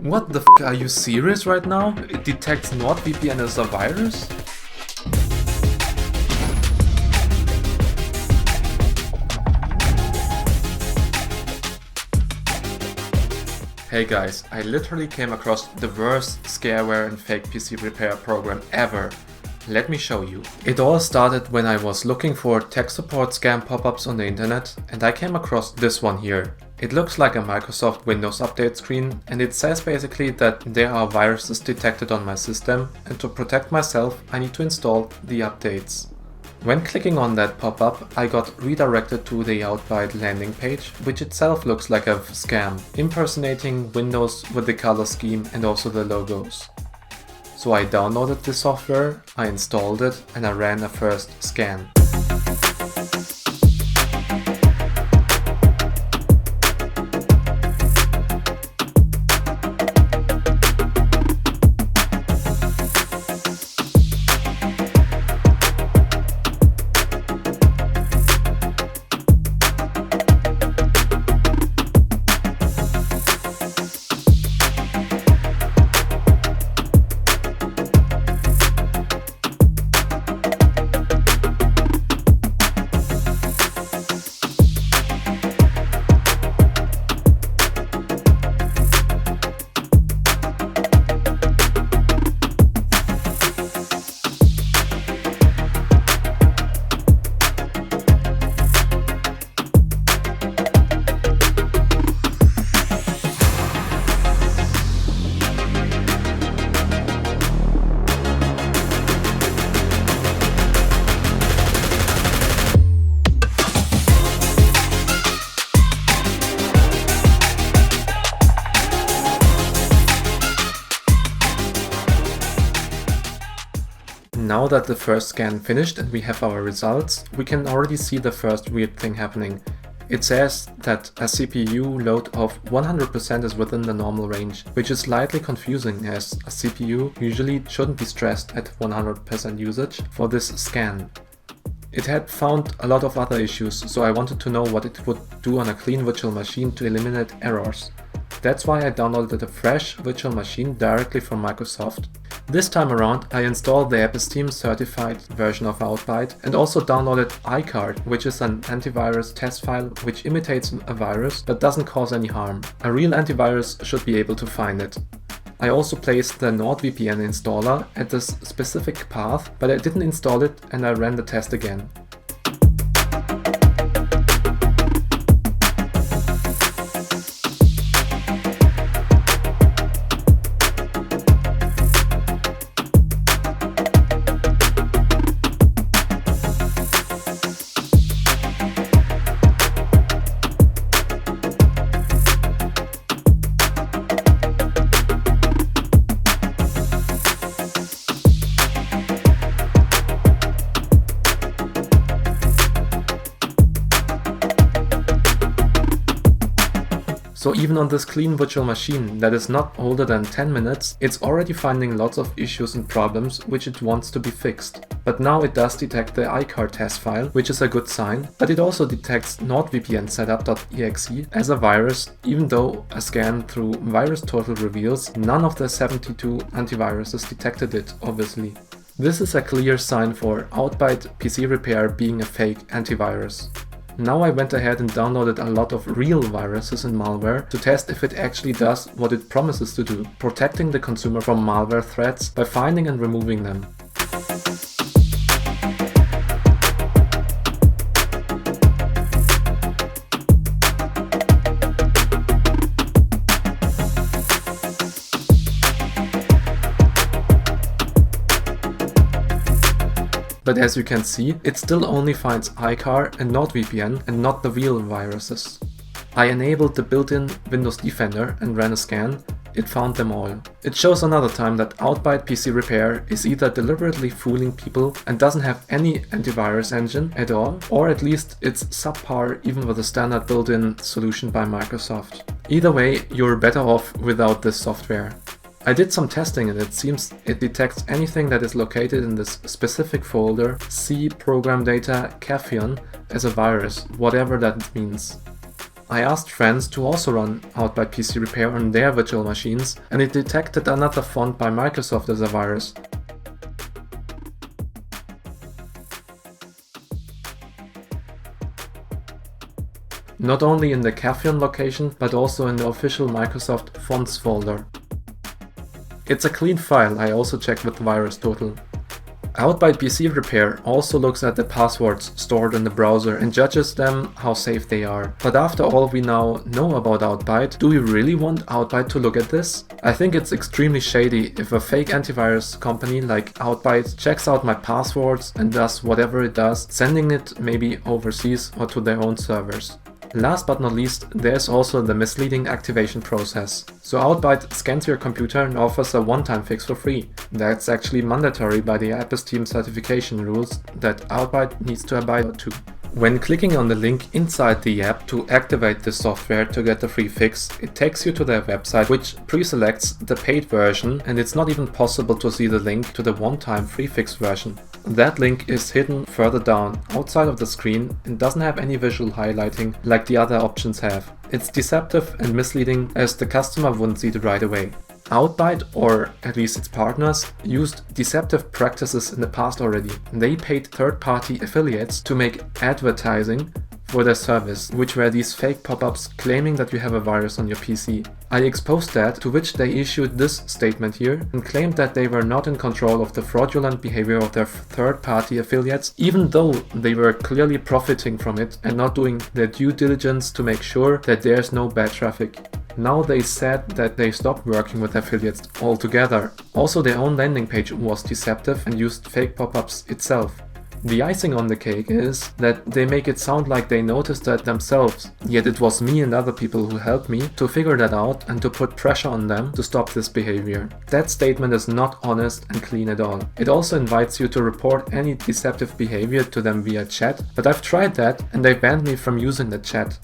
What the f***, are you serious right now? It detects NordVPN as a virus? Hey guys, I literally came across the worst scareware and fake PC repair program ever. Let me show you. It all started when I was looking for tech support scam pop-ups on the internet and I came across this one here. It looks like a Microsoft Windows update screen and it says basically that there are viruses detected on my system and to protect myself I need to install the updates. When clicking on that pop-up, I got redirected to the Outbyte landing page, which itself looks like a scam, impersonating Windows with the color scheme and also the logos. So I downloaded the software, I installed it and I ran a first scan. Now that the first scan finished and we have our results, we can already see the first weird thing happening. It says that a CPU load of 100% is within the normal range, which is slightly confusing as a CPU usually shouldn't be stressed at 100% usage for this scan. It had found a lot of other issues, so I wanted to know what it would do on a clean virtual machine to eliminate errors. That's why I downloaded a fresh virtual machine directly from Microsoft. This time around I installed the Episteme certified version of Outbyte and also downloaded iCard, which is an antivirus test file which imitates a virus but doesn't cause any harm. A real antivirus should be able to find it. I also placed the NordVPN installer at this specific path, but I didn't install it and I ran the test again. So even on this clean virtual machine that is not older than 10 minutes, it's already finding lots of issues and problems which it wants to be fixed. But now it does detect the iCard test file, which is a good sign, but it also detects NordVPN setup.exe as a virus, even though a scan through VirusTotal reveals none of the 72 antiviruses detected it, obviously. This is a clear sign for Outbyte PC repair being a fake antivirus. Now I went ahead and downloaded a lot of real viruses and malware to test if it actually does what it promises to do, protecting the consumer from malware threats by finding and removing them. But as you can see, it still only finds iCar and NordVPN and not the real viruses. I enabled the built-in Windows Defender and ran a scan. It found them all. It shows another time that Outbyte PC repair is either deliberately fooling people and doesn't have any antivirus engine at all, or at least it's subpar even with a standard built-in solution by Microsoft. Either way, you're better off without this software. I did some testing and it seems it detects anything that is located in this specific folder C program data Cafion as a virus, whatever that means. I asked friends to also run Outbyte PC Repair on their virtual machines, and it detected another font by Microsoft as a virus. Not only in the Cathyon location, but also in the official Microsoft fonts folder. It's a clean file, I also checked with VirusTotal. Outbyte PC Repair also looks at the passwords stored in the browser and judges them how safe they are. But after all we now know about Outbyte, do we really want Outbyte to look at this? I think it's extremely shady if a fake antivirus company like Outbyte checks out my passwords and does whatever it does, sending it maybe overseas or to their own servers. Last but not least, there's also the misleading activation process. So Outbyte scans your computer and offers a one-time fix for free. That's actually mandatory by the Episteme certification rules that Outbyte needs to abide to. When clicking on the link inside the app to activate the software to get the free fix, it takes you to their website, which pre-selects the paid version, and it's not even possible to see the link to the one-time free fix version. That link is hidden further down, outside of the screen, and doesn't have any visual highlighting like the other options have. It's deceptive and misleading as the customer wouldn't see it right away. Outbyte, or at least its partners, used deceptive practices in the past already. They paid third-party affiliates to make advertising for their service, which were these fake pop-ups claiming that you have a virus on your PC. I exposed that, to which they issued this statement here and claimed that they were not in control of the fraudulent behavior of their third-party affiliates, even though they were clearly profiting from it and not doing their due diligence to make sure that there's no bad traffic. Now they said that they stopped working with affiliates altogether. Also, their own landing page was deceptive and used fake pop-ups itself. The icing on the cake is that they make it sound like they noticed that themselves, yet it was me and other people who helped me to figure that out and to put pressure on them to stop this behavior. That statement is not honest and clean at all. It also invites you to report any deceptive behavior to them via chat, but I've tried that and they banned me from using the chat.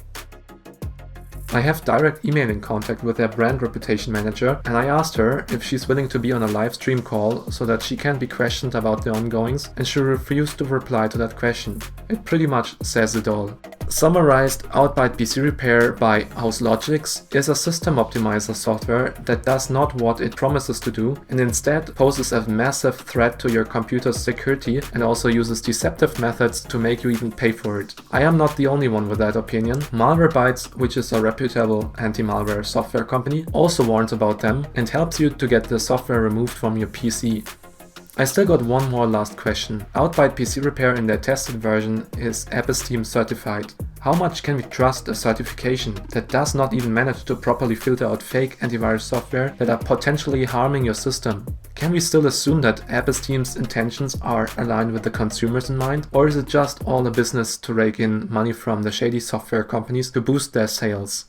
I have direct emailing contact with their brand reputation manager, and I asked her if she's willing to be on a live stream call so that she can be questioned about the ongoings, and she refused to reply to that question. It pretty much says it all. Summarized, Outbyte PC Repair by Auslogics is a system optimizer software that does not what it promises to do and instead poses a massive threat to your computer's security and also uses deceptive methods to make you even pay for it. I am not the only one with that opinion. Malwarebytes, which is a reputable anti-malware software company, also warns about them and helps you to get the software removed from your PC. I still got one more last question. Outbyte PC Repair in their tested version is Episteme certified. How much can we trust a certification that does not even manage to properly filter out fake antivirus software that are potentially harming your system? Can we still assume that Episteme's intentions are aligned with the consumers in mind, or is it just all a business to rake in money from the shady software companies to boost their sales?